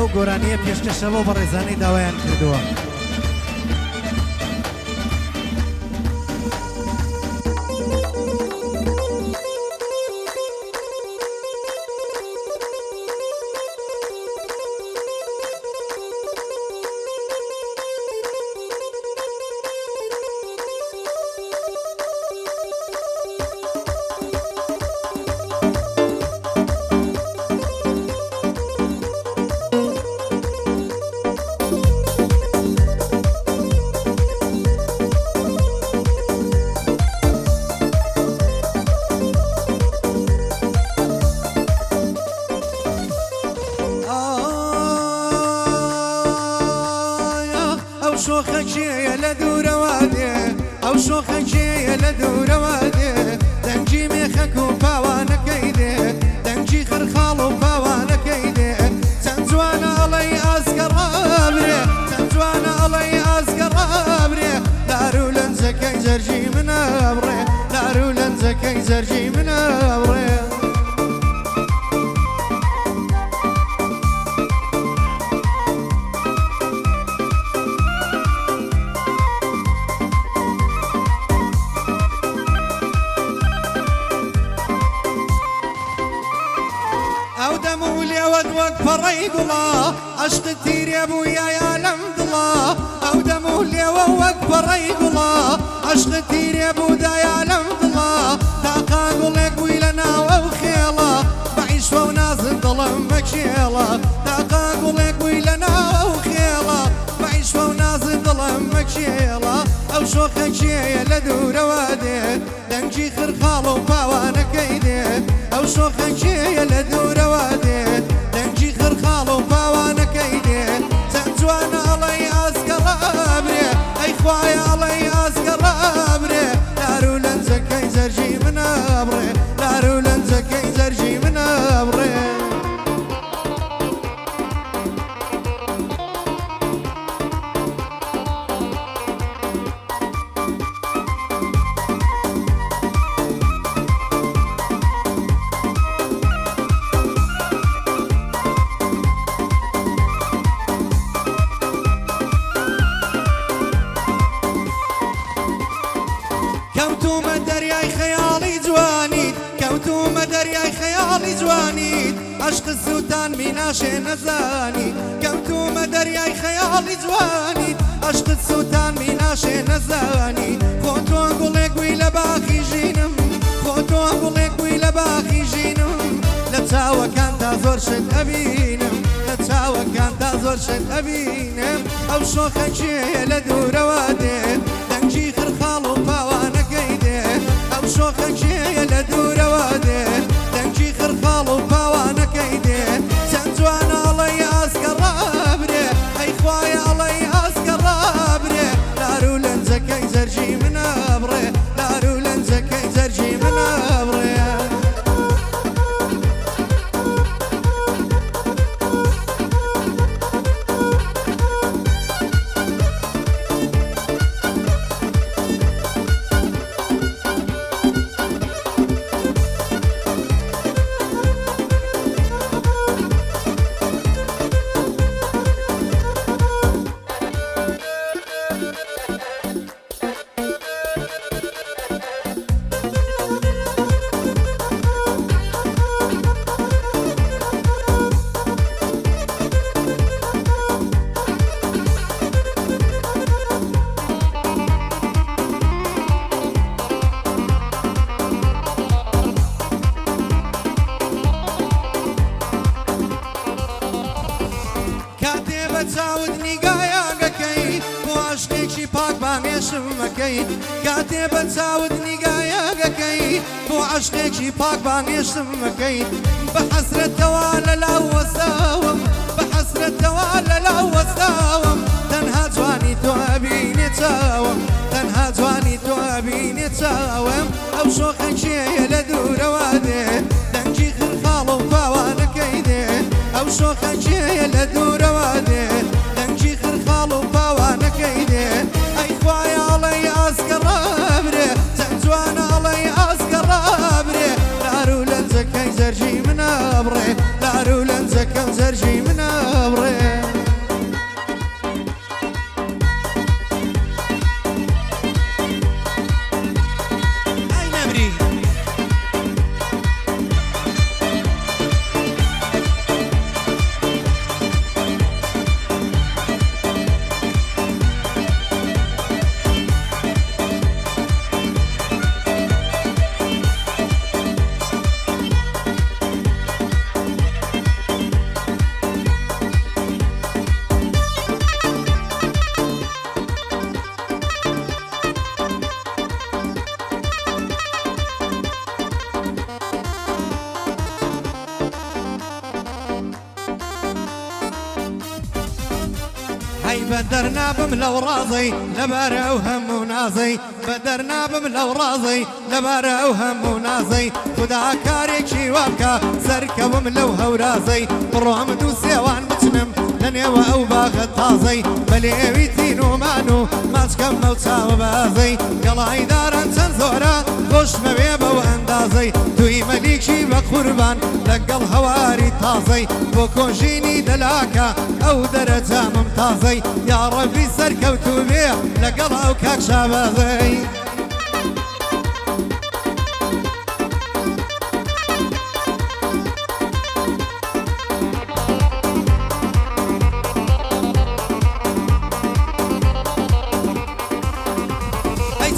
ئەو گۆرانیە پێشکەشەوە بە ڕێزانەی داوایان کردووە. شۆخەکێیە لە دوورەوە دێ ئەو شۆخەکێیە لە دوورەوە دێ دەنگی مێخەک و پاوانەکەی دێ دەنگی خەرخاڵ و پاوانەکەی دێ چەند جوانە ئەڵەی ئاسکەڕابرێ چەند جوانە ئەڵەی ئاسکەڕابرێ دار و لەنجەکەی زەرجی منە بڕێ دار و لەنجەکەی زەرجی منە بڕێ ئەو دەم و لێوەت وەک پەڕەی گوڵا عەشقت تیرێ بوو یایە لەم دڵا ئەو دەم و لێوە وەک پەڕەی گوڵا عەشقت تیرێ بوو دایە لەم دڵا تاقا گوڵێک بووی لە ناوە و خێڵە بەعیشوە و نازت دڵم مەکێڵە تاقا گوڵێک بووی لە ناوە و خێڵە بەعیشوە و نازت دڵم مەکێڵە ئەو شۆخەکێیە لە دوورەوە دێ دەنگی خرخاڵ و پاوانەکەی دێ ئەو شۆخەکێیە لە دوورەوە دێ دەنگی خرخاڵ و پاوانەکەی دێ چەند جوانە ئەڵەی ئاسکەڕابرێ ئەی خوایە ئەڵەی ئاسکەڕابرێ دار و لەنجەکەی زەرجی منە بڕێ دار و لەنجەکەی زەرجی منە بڕێ کەوتومە دەریای خەیاڵی جوانیت کەوتومە دەریای خەیاڵی جوانیت عەشقت سووتان میناشێ نەزانیت کەوتومە دەریای خەیاڵی جوانیت عەشقت سووتان میناشێ نەزانیت خۆ تۆ گوڵێک بووی لە باخی ژینم خۆ تۆ گوڵێک بووی لە باخی ژینم لە چاوەکاندا زۆر شت ئەبینم لە چاوەکاندا زۆر شت ئەبینم ئەو شۆخەکێیە لە دوورەوە دێ دەنگی خرخاڵ و پاوانەکەی دێ ئەو شۆخەکێیە لە دوورەوە دێ دەنگی خرخاڵ و پاوانەکەی دێ چەند جوانە ئەڵەی ئاسکەڕابرێ ئەی خوایە ئەڵەی ئاسکەڕابرێ دار و لەنجەکەی زەرجی منە بڕێ دار و لەنجەکەی زەرجی منە بڕێ چاوت نیگایەکەی بۆ عەشقێکی پاک بانگێشم مەکەی کاتێ بە چاوت نیگایەکەی بۆ عەشقێکی پاک بانگێشم مەکەی بە حەسرەتەوە لەلاو وەستاوم بە حەسرەتەوە لەلاو وەستاوم تەنها جوانی تۆ ئەبینێ چاوم تەنها جوانی تۆ ئەبینێ چاوم ئەو شۆخەکێیە لە دوورەوە دێ دەنگی خرخاڵ و پاوانەکەی دێ ئەو شۆخەکێیە لە دوورەوە دێ دەنگی خرخاڵ و پاوانەکەی دێ ئەی خوایە ئەڵەی ئاسکەڕابرێ چەند جوانە ئەڵەی ئاسکەڕابرێ دار و لەنجەکەی زەرجی منە بڕێ دار و لەنجەکەم زەرجی منە بڕێ هەی بەدەرنابم لەو ڕازەی لەبارە ئەو هەموو نازەی بەدەرنابم لەو ڕازەی لەبارە ئەو هەموو نازەی خدا کارێکی وابکە سەرکەوم لەو هەورازەی بڕۆم دوو سێوان بچنم لەنێوە ئەو باغە تازەی بەلێوی تین و مان و ماچکەم ئەو چاوە بازەی گەڵای داران چەند زۆرە خۆشمەوێ بەو ئەندازەی دوی مەلیکی بە قوربان لەگەڵ هەواری تازەی بۆ کۆژینی دەلاکە ئەو دەرەجامم تازەی یا ڕەبی سەرکەوتوو بێ لەگەڵ ئەو کاک شابازەی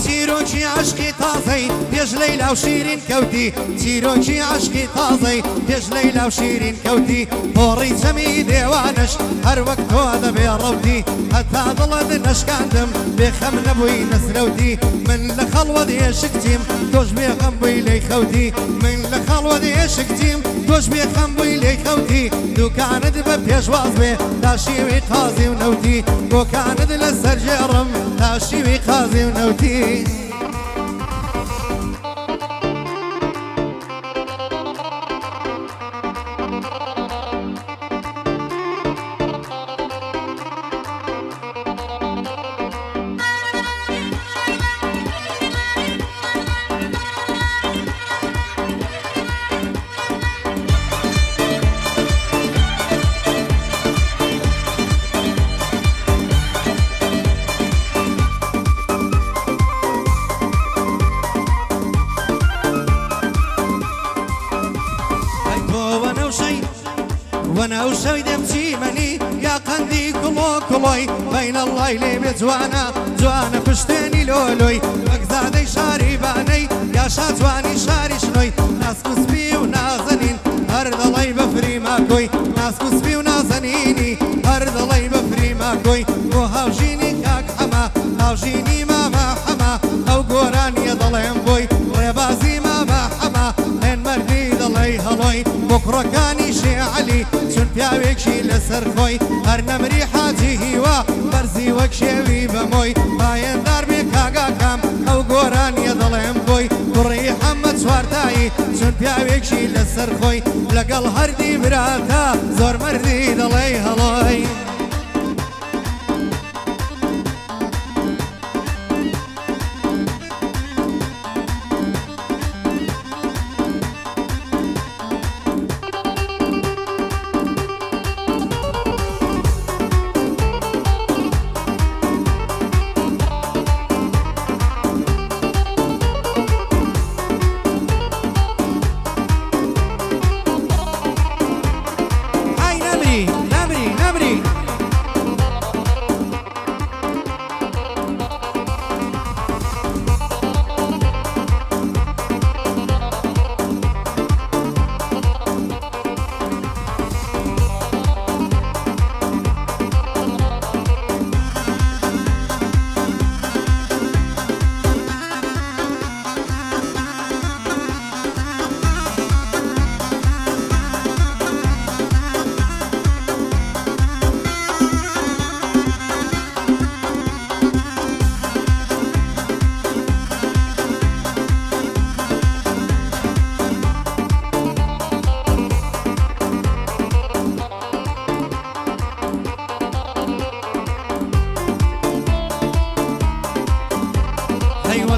چیرۆکی عشقی تازەی پێش لەیلا و شیرین کەوتی چیرۆکی عشقی تازەی پێش لەیلا و شیرین کەوتی پۆڕی چەمی دێوانش هەر وەک تۆ دەبێ ڕەوتی هەتا دڵت نەشکاندم بێخەم نەبووی نەسرەوتی من لە خەڵوە دێشکتیم تۆش بێخەم بووی لێی خەوتی من لە خەڵوە دێشکتیم تۆش بێخەم بووی لێی خەوتی دووکانت بە پێشواز بێ تا شیوی قازی و نەوتی بۆکانت لەسەر ژێڕم تا شیوی قازی و نەوتی وانا وشوي دمتي مني يا قندي كلو كلوي بين الله لي بجوانا جوانا بشتاني لولوي بقزادي شاري باني يا شاتواني شاري شنوي ناس كسبي ونازنين هرد الله بفري ماكوي ناس كسبي ونازنيني هرد الله بفري ماكوي وهاوجيني كاك حما هاوجيني ماما حما او قوراني ضلين بوي ريبازي ماما حما هن مردي ضلي هلوي بكرة كاني شي علي چون پیاوێکی لەسەر خۆی هەر نەمری حاجی هیوا بەرزی وەک شێوی بەمۆی پایەندار بێ کاگاکەم ئەو گۆرانیە دەڵێم بۆی کوڕی حەمە چوارتایی چون پیاوێکی لەسەر خۆی لەگەڵ هەردی براتە زۆر مەردی دەڵێ هەڵۆی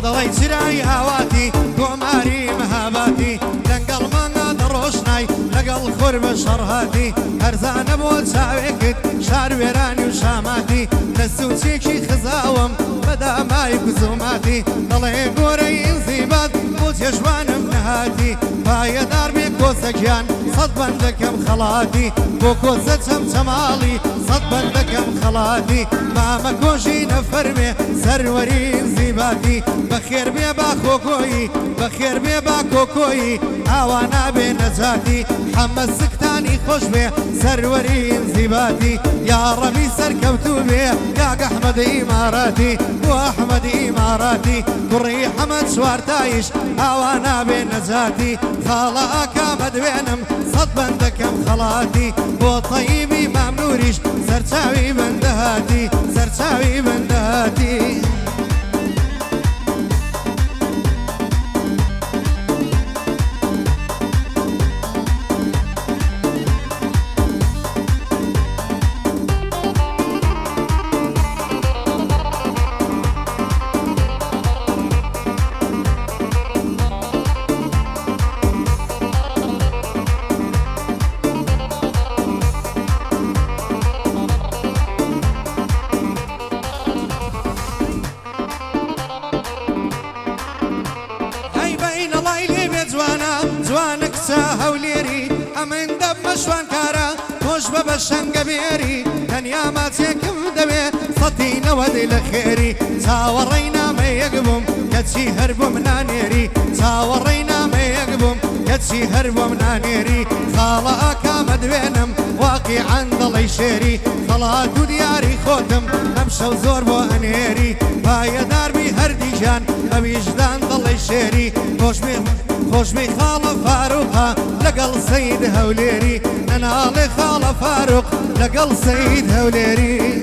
دڵی چرای هاواتی کۆماری مەهاباتی لەنگەڵ مانگا دەڕۆشنای لەگەڵ خۆر بە شەڕهاتی هەرزانە بۆ چاوێکت شار وێرانی و شاماتی لە سوچێکی خزاوم بەدامای گوزوماتی دەڵێ گۆرەی ئینزیبات بۆ جێژوانم نەهاتی پایەدار بێ کۆسەگیان سەد بەندەکەم خەڵاتی بۆ کۆسە چەمچەماڵی سەد بەندەکەم خەڵاتی مامە کۆژی نەفەرمێ سەروەری ئینزیباتی بەخێر بێ با کۆکۆیی بەخێر بێ با کۆکۆیی ئاوا نابێ نەجاتی حەمە سکتانی خۆش بێ سەروەری ئینزیباتی یا ڕەمی سەرکەوتوو بێ کاک ئەحمەدی ئیماراتی بۆ ئەحمەدی ئیماراتی کوڕی حەمەد چوارتایش ئاوا نابێ نەجاتی خاڵە ئاکامە دوێنم سەد بەندەکەم خەڵاتی بۆ تەییبی مەمنون دووریش سەرچاوی بەندەهاتی سەرچاوی بەندەهاتی جوانك ساها وليري أمن دب مشوان كارا توش بابا شنقبيري تنيا ما تيكم دبي صدينا ودي لخيري تاورينا ما يقبم كتشي هربو منا نيري تاورينا ما يقبم كتشي هربو منا نيري خالا كامد بينم واقي عند الله يشيري خلات ودياري خوتم نمشى وزور بو أنيري بايا دار بي هردي جان أبيجدان ضل يشيري خوش بي خالة فاروقها لقل سيد هوليري أنا لي خالة فاروق لقل سيد هوليري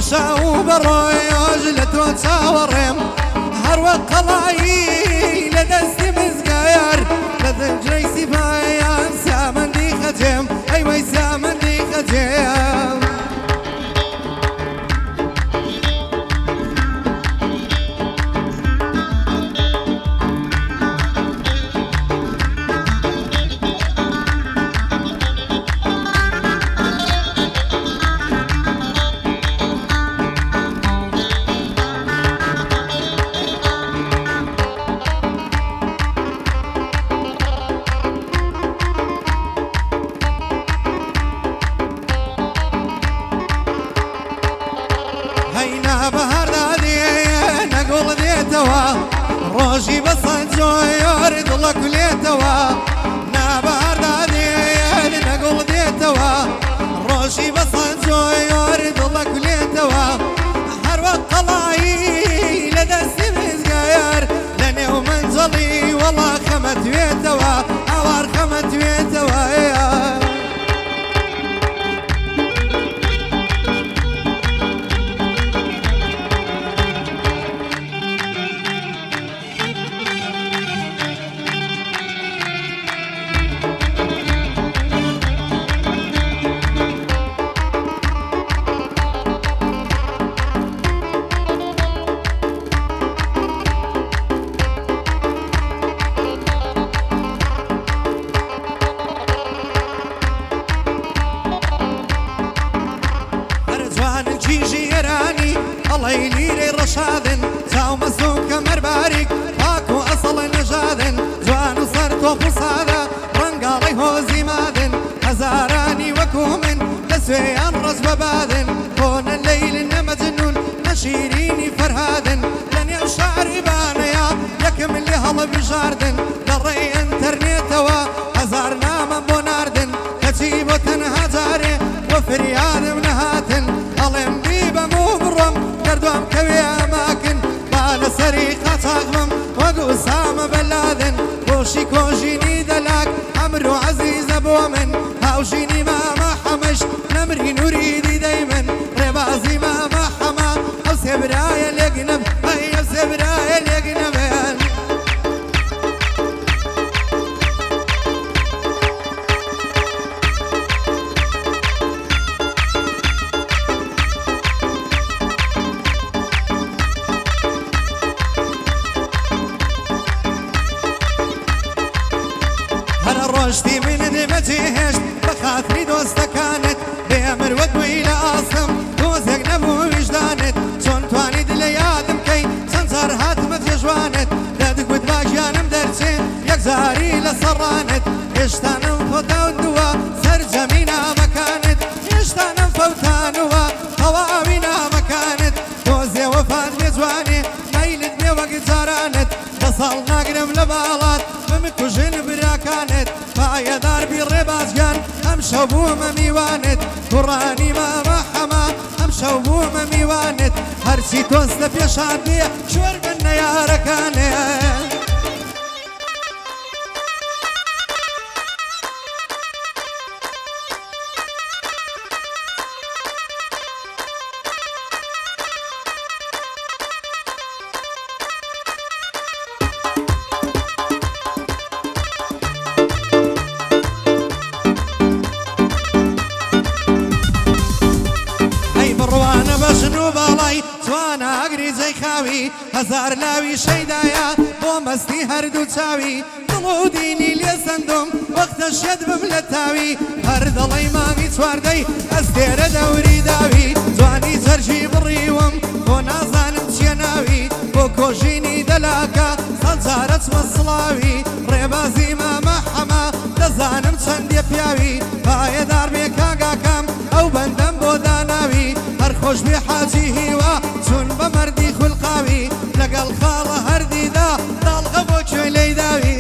بشاو بروي عجلت وتصورم هروق قلاي لدستي مزقاير لدى جريسي بايان سامن دي ختم ايوه سامن دي ختم هينا بهار دادي نقول ديتوا روجي بصد جوير ضلك ليتوا نبهار دادي نقول ديتوا روجي بصد جوير ضلك ليتوا هر وقت طلعي لدستي مزقاير لاني ومنزلي والله خمت بيتوا اوار خمت بيتوا الله يليري رشادن تاو مسوك كمر بارك باكو أصل نجادن جوان صرت وفصادا رنقالي هوزي مادن هزاراني وكومن تسويان رزب بادن كون الليل مجنون نشيريني فرهادن لن يوشعري بانيا يكم اللي هلا بجاردن قري انترنيتوا هزارنا من بوناردن كتيبو تنهجاري وفرياد منهاتن ألم بيبا مبرم كردوام كوي أماكن بالا سريقة تغمم وقو سام بلادن بوشي كوجيني دلاك أمرو عزيز أبومن هاوجيني ما حمش نمري نريدي دايما ربازي ما حما أو سبرايا اليقنب أي أو سبرايا اليقنب رشتي من دمتي هشت بخاطري دوستا كانت بأمر ودوي لأصم دوزك نبو وجدانت شون گەڕانت هێشتانم خۆداوندووە سەرجەمی نامەکانت هێشتانم فەوتانوە تەواوی نامەکانت تۆزێ وەفات بێ جوانێ مەیلت بێ وەک جارانت دە ساڵ ناگرم لە باڵات بمکوژن براکانت پایەدار بی ڕێبازگان ئەم شەو بوومە میوانت کوڕانی مامە حەما ئەم شەو بوومە میوانت هەرچی تۆز لە پێشان بێ شوێر بن نەیارەکانێ بڕوانە بەژن و باڵای جوانە ئەگری جەی خاوی هەزار لاوی شەیدایە بۆ مەستی هەردوو چاوی دڵ و دینی لێ سندوم وەختە شێت بم لە تاوی هەر دڵی مانگی چواردەی ئەس دێرە دەوری داوی جوانی جەرجی بڕیوم بۆ نازانم چیە ناوی بۆ کۆژینی دەلاکە سەد جارە چمە سڵاوی ڕێبازی مامە حەما دەزانم چەندێ پیاوی پایەدار بێ کاگاکەم ئەو بەندەم بۆ داناوی هەر خۆش بێ حاجی هیوا چون بە مەردی خولقاوی لەگەڵ خاڵە هەردیدا داڵغە بۆ کوێ لەی داوی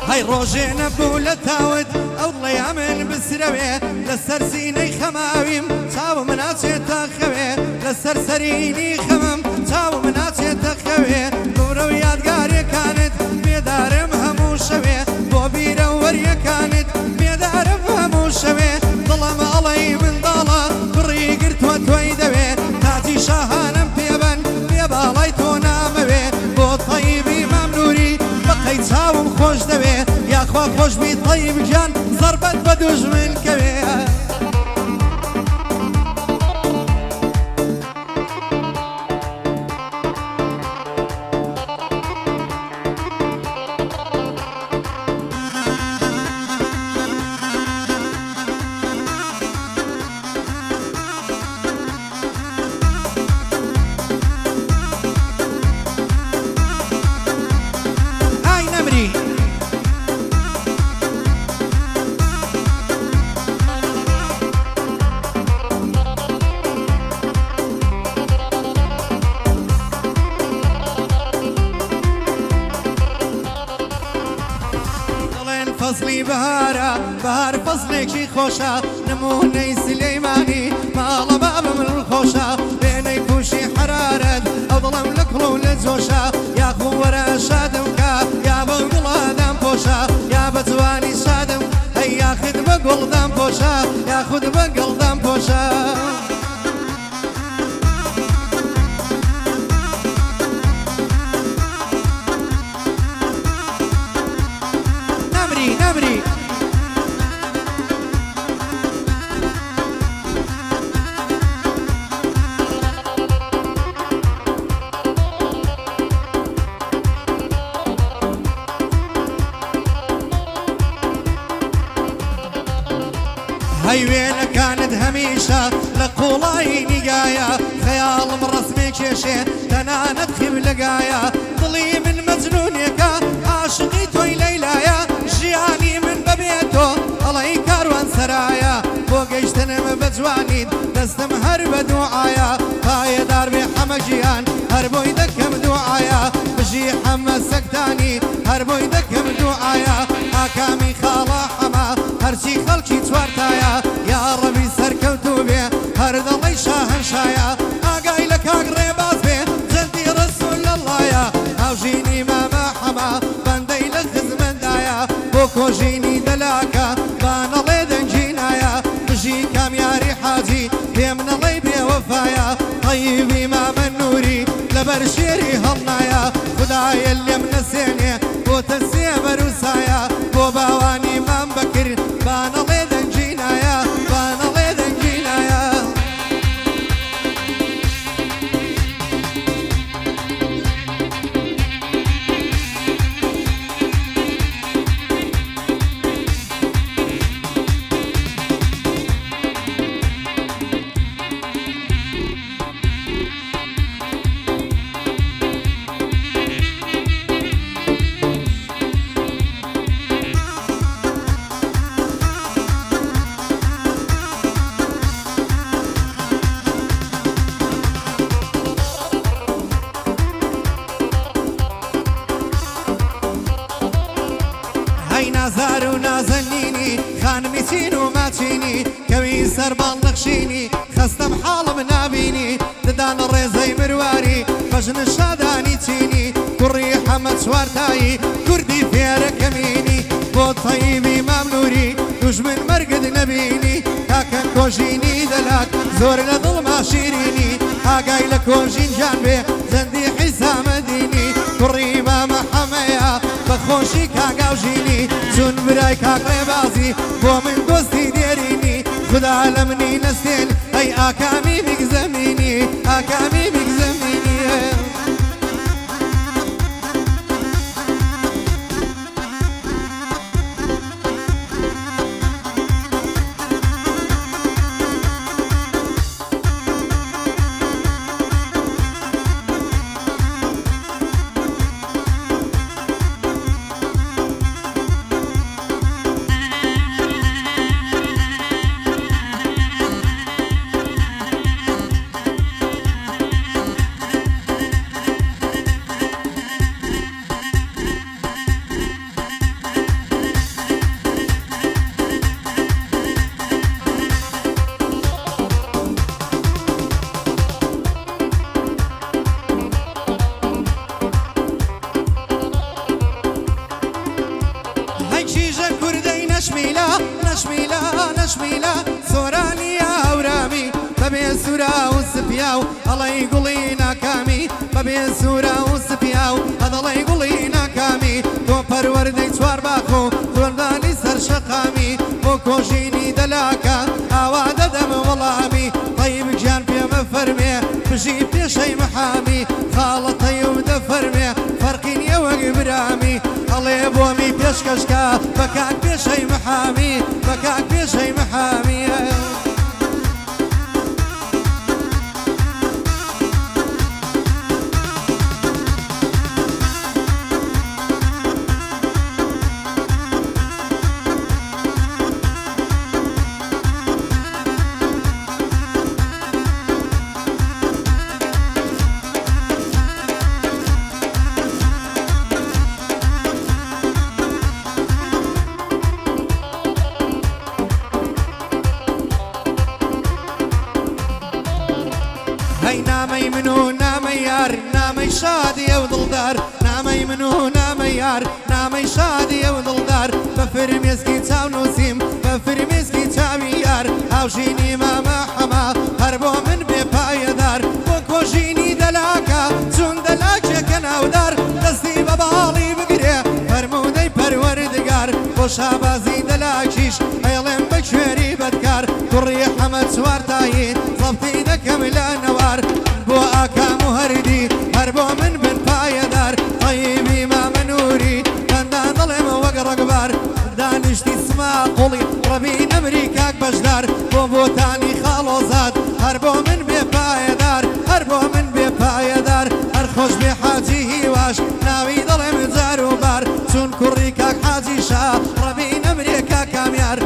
هەی ڕۆژێ نەبوو لە تاوت ئەو دڵەیا من بسرەوێ لەسەر سینەی خەماویم چاوم ناچێتە خەوێ لەسەر سەرینی خەمم چاوم ناچێتە خەوێ گەورە و یادگارێکانت بێدارم هەموو شەوێ بۆ بیرە وەریەکانت بێدارم هەموو شەوێ دڵەم ئەڵەی منداڵە بڕی گرتووە تۆی دەوێ تاجی شاهانم پێبەن بێ باڵای تۆ نامەوێ بۆ تەیبی مەمنووری بەقەی چاوم خۆش دەوێ یاخوا خۆش بی تەیب گیان زەربەت بە دوژمن کەوێ فەزلی بەهارە بەهار فەزلێکی خۆشە نمونەی سلەیمانی ماڵە بابم ڕخۆشە وێنەی تووشی حرارەت ئەو دڵم لە کڵ و لە جۆشە یاخۆ وەرە شادم کە یا بە گوڵادام پۆشە یا بە جوانی شادم هەی یاخود بە گوڵدام پۆشە یاخود بە گەڵدام پۆشە نەمری هەی وێنەکانت هەمیشە لە قوڵایی نیگایە خەیاڵم ڕەسمێ کێشێ تەنانەت خیم لەگایە دڵی من مەجنونێکە عاشقی تۆی لەیلایە ژیانی من بەبێ تۆ ئەڵەی کاروان سەرایە بۆ گەیشتنم بە جوانیت دەستم هەر بە دوعایە پایەدار بێ حەمە گیان هەر بۆی دەکەم دوعایە بژی حەمە سەکتانی هەر بۆی دەکەم دوعایە ئاکامی خاڵە حەما هەرچی خەڵکی چوارتایە یا ڕەبی سەرکەوتوو بێ هەر دەڵی شاهەنشایە ئاگای لە کاک ڕێباز بێ جەندی ڕەسوول لەڵایە هاوژینی مامە حەما بەندەی لە خزمەندایە بۆ کۆژینی دەلاکە بانەڵێ دەنگینایە بژی کامیاری حاجی پێم نەڵێ بێوەفایە طەیبی مامە نووری لەبەر شێری هەڵنایە خودایە لێم نەسێنێ بۆتە سێبەر و سایە بۆ باوانی مام بەکرد بانەڵێ دەنگینایە بانەڵێ دەنگینایە نازار و نازەنینی خانمی چین و ماچینی کەوی سەرباڵ نەخشینی خەستەم حاڵم نابینی ددان ڕێزەی مرواری بەژن شادانی چینی کوڕی حەمەد چوارتایی کوردی فێرە کەمینی بۆ تەیبی مامنووری دوژمن مەرگت نەبینی تاکە کۆژینی دەلات زۆر لە دڵما شیرینی ئاگای لە کۆژین جان بێ زەندی حیسامەدینی کوڕی مامە حەمەیە بەخۆشی کاگاوژینی چون برای کاک ڕێبازی بۆ من دۆستی دێرینی خدا لە منی نەستێن ئەی ئاکامی میگزەمینی ئاکامی میگزەمینی نشمیلا نشمیلا نشمیلا سۆرانی هاورامی بەبێ سوورا و سپیا و هەڵەی گوڵی ناکامی بەبێ سوورا و سپیا و هەدەڵەی گوڵی ناکامی تۆ پەروەردەی چوار باخ و تۆردانی سەر شەقامی بۆ کۆژینی دەلاکە ئاوا دەدەم وەڵامی طەیب گیان پێمە فەرمێ بژی پێشەی مەحامی خاڵەتەی و دەفەرمێ فەرقی نییە وەک برامی هەڵێ بۆمی پێشکەشکە بە کاک پێشەی مەحامی بە کاک پێشەی مەحامی هەی نامەی من و نامەی یار نامەی شادیە و دڵدار نامەی من و نامەی یار نامەی شادیە و دڵدار بە فرمێسکی چاو نووسیم بە فرمێسکی چاوی یار هاوژینی مامە حەما هەر بۆ من بێ پایەدار بۆ کۆژینی دەلاکە چون دەلاکێکە ناودار دەستی بە باڵی بگرێ فەرموودەی پەروەردگار بۆ شابازی دەلاکیش ئەیڵێم بە کوێری بەدکار کوڕی حەمەد چوارتایی زەبتی دەکەم لە نەوار بۆ ئاکام و هەردی هەر بۆ من بن پایەدار طەیبی مامە نووری دەندان دڵێمە وەک ڕەگبار دانیشتی سما قوڵی ڕەبی نەمری کاک بەشدار بۆ بۆتانی خاڵۆزاد هەر بۆ من بێ پایەدار هەر بۆ من بێ پایەدار هەر خۆش بێ حاجی هیواش ناوی دڵێم جار و بار چون کوڕی کاک حاجی شا ڕەبی نەمرێ کاک کامیار